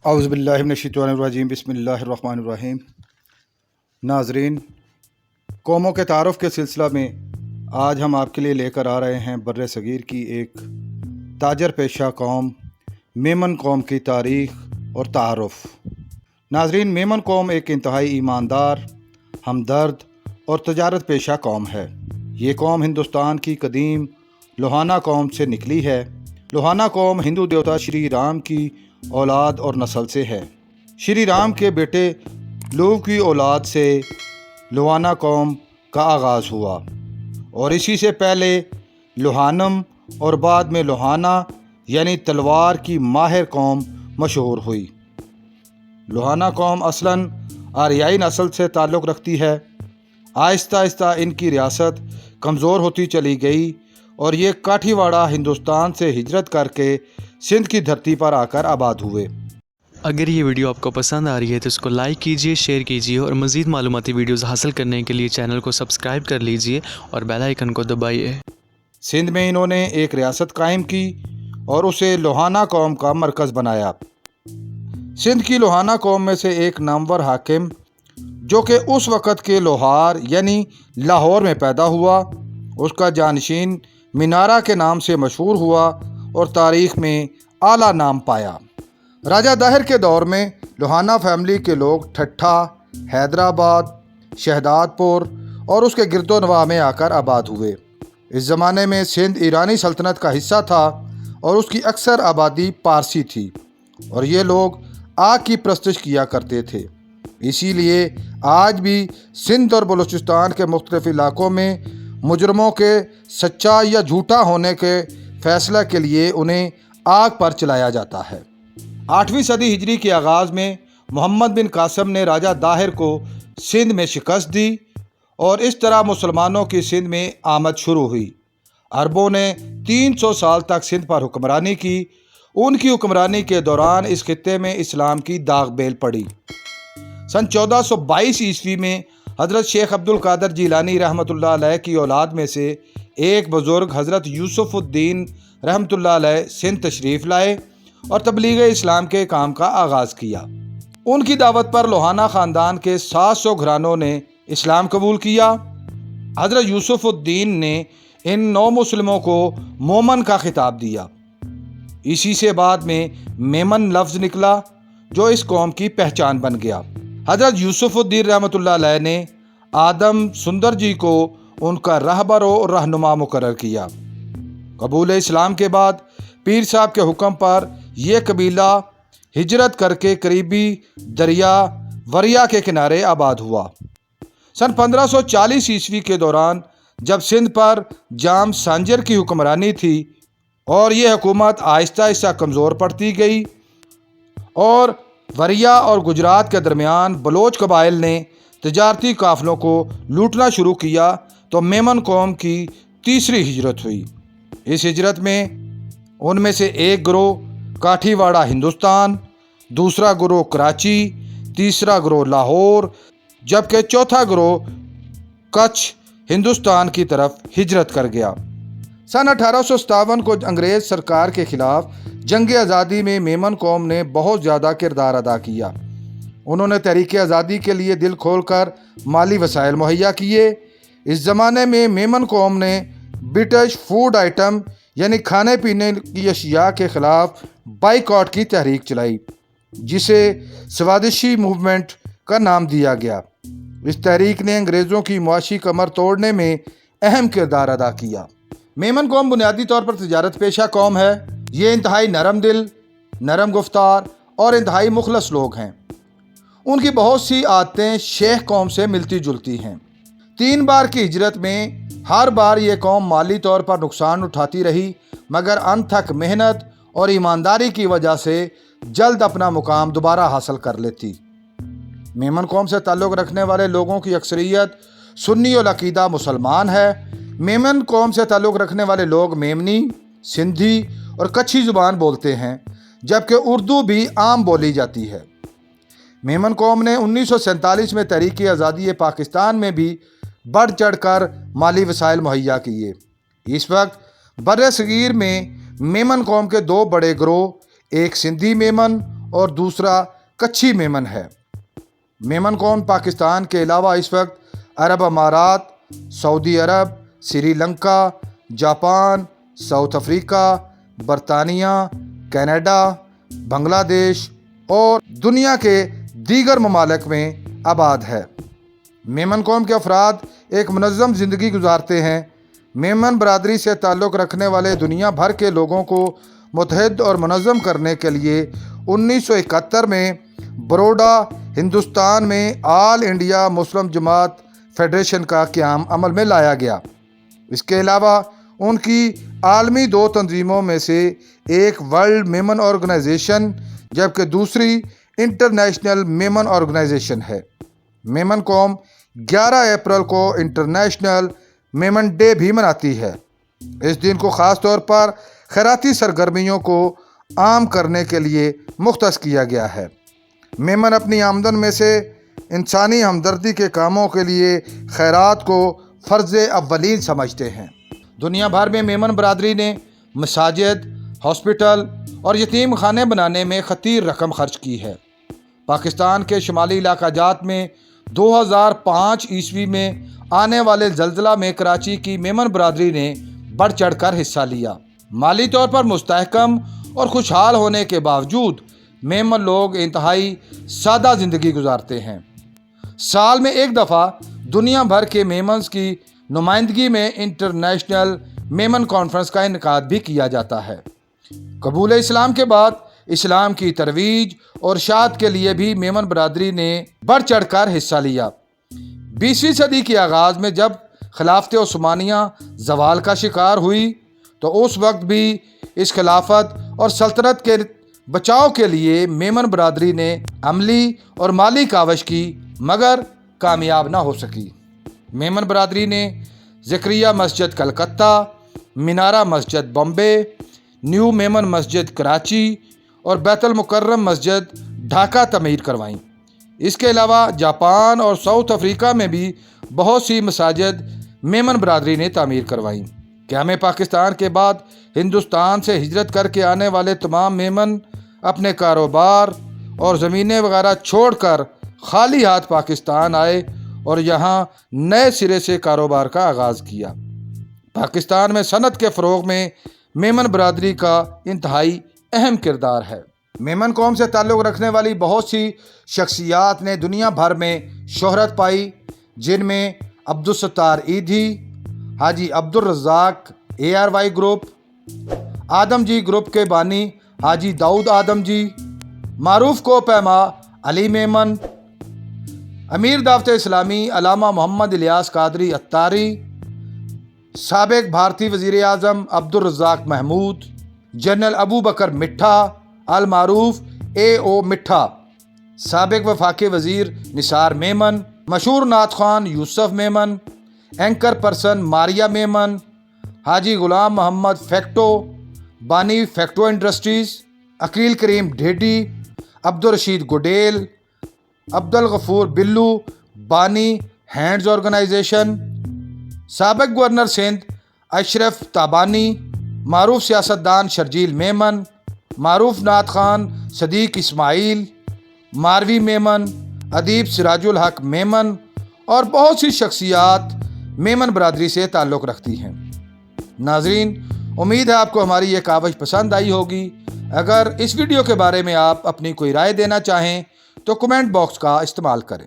औज़ु बिल्लाहि मिनश्शैतानिर्रजीम बिस्मिल्लाहिर्रहमानिर्रहीम। नाज़रीन, कौमों के तारुफ़ के सिलसिला में आज हम आपके लिए लेकर आ रहे हैं बर्रे सगीर की एक ताजर पेशा कौम मेमन कौम की तारीख़ और तारुफ़। नाज़रीन, मेमन कौम एक इंतहाई ईमानदार, हमदर्द और तजारत पेशा कौम है। ये कौम हिंदुस्तान की कदीम लोहाना कौम से निकली है। लोहाना कौम हिंदू देवता श्री राम की औलाद और नस्ल से है। श्री राम के बेटे लूव की औलाद से लोहाना कौम का आगाज़ हुआ और इसी से पहले लोहानम और बाद में लोहाना यानी तलवार की माहिर कौम मशहूर हुई। लोहाना कौम असलन आरियाई नस्ल से ताल्लुक़ रखती है। आहिस्ता आहिस्ता इनकी रियासत कमज़ोर होती चली गई और ये काठीवाड़ा हिंदुस्तान से हिजरत करके सिंध की धरती पर आकर आबाद हुए। अगर ये वीडियो आपको पसंद आ रही है तो इसको लाइक कीजिए, शेयर कीजिए और मज़ीद मालूमाती वीडियोस हासिल करने के लिए चैनल को सब्सक्राइब कर लीजिए और बेल आइकन को दबाइए। सिंध में इन्होंने एक रियासत कायम की और उसे लोहाना कौम का मरकज़ बनाया। सिंध की लोहाना कौम में से एक नामवर हाकिम, जो कि उस वक़्त के लोहार यानी लाहौर में पैदा हुआ, उसका जानशीन मिनारा के नाम से मशहूर हुआ और तारीख़ में आला नाम पाया। राजा दाहिर के दौर में लोहाना फैमिली के लोग ठट्ठा, हैदराबाद, शहदादपुर और उसके गिरदोनवाह में आकर आबाद हुए। इस ज़माने में सिंध ईरानी सल्तनत का हिस्सा था और उसकी अक्सर आबादी पारसी थी और ये लोग आग की परस्तिश किया करते थे। इसीलिए आज भी सिंध और बलूचिस्तान के मुख्तलिफ इलाक़ों में मुजरमों के सच्चा या झूठा होने के फैसला के लिए उन्हें आग पर चलाया जाता है। 8वीं सदी हिजरी के आगाज़ में मोहम्मद बिन कासम ने राजा दाहिर को सिंध में शिकस्त दी और इस तरह मुसलमानों की सिंध में आमद शुरू हुई। अरबों ने 300 साल तक सिंध पर हुक्मरानी की। उनकी हुक्मरानी के दौरान इस खित्ते में इस्लाम की दाग बेल पड़ी। सन 1422 ईस्वी में हज़रत शेख अब्दुल कादर जीलानी रहमतुल्लाह अलैह की औलाद में से एक बुज़ुर्ग हज़रत यूसुफ़ुद्दीन रहमतुल्लाह अलैह सिंध तशरीफ़ लाए और तबलीग इस्लाम के काम का आगाज़ किया। उनकी दावत पर लोहाना ख़ानदान के 700 घरानों ने इस्लाम कबूल किया। हज़रत यूसुफ़ुद्दीन ने इन 9 मुस्लिमों को मोमन का खिताब दिया। इसी से बाद में मेमन लफ्ज़ निकला जो इस कौम की पहचान बन गया। हज़रत यूसुफ़ुद्दीन रहमतुल्लाह अलैह ने आदम सुंदर जी को उनका रहबर और रहनुमा मुकर्रर किया। कबूल इस्लाम के बाद पीर साहब के हुक्म पर यह कबीला हिजरत करके करीबी दरिया वरिया के किनारे आबाद हुआ। सन 1540 ईस्वी के दौरान जब सिंध पर जाम सांजर की हुक्मरानी थी और यह हुकूमत आहिस्ता आहिस्ता कमज़ोर पड़ती गई और वरिया और गुजरात के दरमियान बलोच कबाइल ने तजारती काफ़िलों को लूटना शुरू किया तो मेमन कौम की तीसरी हिजरत हुई। इस हिजरत में उनमें से एक गिरोह काठीवाड़ा हिंदुस्तान, दूसरा गिरोह कराची, तीसरा गिरोह लाहौर, जबकि चौथा गिरोह कच्छ हिंदुस्तान की तरफ हिजरत कर गया। सन 1857 को अंग्रेज़ सरकार के ख़िलाफ़ जंग आज़ादी में मेमन कौम ने बहुत ज़्यादा किरदार अदा किया। उन्होंने तहरीक आज़ादी के लिए दिल खोलकर माली वसाइल मुहैया किए। इस ज़माने में मेमन कौम ने ब्रिटिश फूड आइटम यानी खाने पीने की अशिया के ख़िलाफ़ बाइकआउट की तहरीक चलाई, जिसे स्वादिशी मूवमेंट का नाम दिया गया। इस तहरीक ने अंग्रेज़ों की मुआशी कमर तोड़ने में अहम किरदार अदा किया। मेमन कौम बुनियादी तौर पर तजारत पेशा कौम है। ये इंतहाई नरम दिल, नरम गुफ्तार और इंतहाई मुखलस लोग हैं। उनकी बहुत सी आदतें शेख कौम से मिलती जुलती हैं। 3 बार की हिजरत में हर बार ये कौम माली तौर पर नुकसान उठाती रही, मगर अनथक मेहनत और ईमानदारी की वजह से जल्द अपना मुकाम दोबारा हासिल कर लेती। मेमन कौम से ताल्लुक़ रखने वाले लोगों की अक्सरियत सुन्नी और अकीदा मुसलमान है। मेमन कौम से ताल्लुक़ रखने वाले लोग मेमनी, सिंधी और कच्छी ज़ुबान बोलते हैं, जबकि उर्दू भी आम बोली जाती है। मेमन कौम ने 1947 में तहरीक आज़ादी पाकिस्तान में भी बढ़ चढ़ कर माली वसाइल मुहैया किए। इस वक्त बर्रे सगीर में मेमन कौम के 2 बड़े गिरोह, एक सिंधी मेमन اور دوسرا کچھی میمن ہے۔ میمن قوم پاکستان کے علاوہ اس وقت عرب امارات، سعودی عرب، Sri Lanka, Japan, South Africa, برطانیہ، کینیڈا، بنگلہ دیش اور دنیا کے دیگر ممالک میں آباد ہے۔ میمن قوم کے افراد ایک منظم زندگی گزارتے ہیں۔ میمن برادری سے تعلق رکھنے والے دنیا بھر کے لوگوں کو متحد اور منظم کرنے کے لیے 1971 میں بروڈا، ہندوستان میں آل انڈیا مسلم جماعت فیڈریشن کا قیام عمل میں لایا گیا۔ اس کے علاوہ ان کی عالمی 2 تنظیموں میں سے ایک ورلڈ میمن آرگنائزیشن جبکہ دوسری انٹرنیشنل میمن آرگنائزیشن ہے۔ میمن قوم 11 اپریل کو انٹرنیشنل میمن ڈے بھی مناتی ہے۔ اس دن کو خاص طور پر خیراتی سرگرمیوں کو عام کرنے کے لیے مختص کیا گیا ہے۔ میمن اپنی آمدن میں سے انسانی ہمدردی کے کاموں کے لیے خیرات کو فرض اولین سمجھتے ہیں۔ دنیا بھر میں میمن برادری نے مساجد، ہاسپٹل اور یتیم خانے بنانے میں خطیر رقم خرچ کی ہے۔ پاکستان کے شمالی علاقہ جات میں 2005 عیسوی میں آنے والے زلزلہ میں کراچی کی میمن برادری نے بڑھ چڑھ کر حصہ لیا۔ مالی طور پر مستحکم اور خوشحال ہونے کے باوجود میمن لوگ انتہائی سادہ زندگی گزارتے ہیں۔ سال میں ایک دفعہ دنیا بھر کے میمنز کی نمائندگی میں انٹرنیشنل میمن کانفرنس کا انعقاد بھی کیا جاتا ہے۔ قبول اسلام کے بعد اسلام کی ترویج اور اشاعت کے لیے بھی میمن برادری نے بڑھ چڑھ کر حصہ لیا۔ 20ویں صدی کے آغاز میں جب خلافت عثمانیہ زوال کا شکار ہوئی تو اس وقت بھی اس خلافت اور سلطنت کے بچاؤ کے لیے میمن برادری نے عملی اور مالی کاوش کی مگر کامیاب نہ ہو سکی۔ میمن برادری نے زکریا مسجد کلکتہ، منارہ مسجد بمبے، نیو میمن مسجد کراچی اور بیت المکرم مسجد ڈھاکہ تعمیر کروائیں۔ اس کے علاوہ جاپان اور ساؤتھ افریقہ میں بھی بہت سی مساجد میمن برادری نے تعمیر کروائیں۔ قیام پاکستان کے بعد ہندوستان سے ہجرت کر کے آنے والے تمام میمن اپنے کاروبار اور زمینیں وغیرہ چھوڑ کر خالی ہاتھ پاکستان آئے اور یہاں نئے سرے سے کاروبار کا آغاز کیا۔ پاکستان میں صنعت کے فروغ میں میمن برادری کا انتہائی اہم کردار ہے۔ میمن قوم سے تعلق رکھنے والی بہت سی شخصیات نے دنیا بھر میں شہرت پائی، جن میں عبدالستار ایدھی، حاجی عبدالرزاق ARY گروپ، آدم جی گروپ کے بانی حاجی داؤد آدم جی، معروف کو پیما علی میمن، امیر دعوت اسلامی علامہ محمد الیاس قادری اتاری، سابق بھارتی وزیر اعظم عبدالرزاق محمود، جنرل ابو بکر مٹھا المعروف AO مٹھا، سابق وفاقی وزیر نثار میمن، مشہور نعت خوان یوسف میمن، اینکر پرسن ماریا میمن، حاجی غلام محمد فیکٹو، بانی فیکٹو انڈسٹریز، عقیل کریم ڈھیڈی، عبدالرشید گڈیل، عبدالغفور بلو، بانی ہینڈز آرگنائزیشن، سابق گورنر سندھ اشرف تابانی، معروف سیاستدان شرجیل میمن، معروف نعت خوان صدیق اسماعیل، ماروی میمن، ادیب سراج الحق میمن اور بہت سی شخصیات میمن برادری سے تعلق رکھتی ہیں۔ ناظرین، امید ہے آپ کو ہماری یہ کاوش پسند آئی ہوگی۔ اگر اس ویڈیو کے بارے میں آپ اپنی کوئی رائے دینا چاہیں تو کمنٹ باکس کا استعمال کریں۔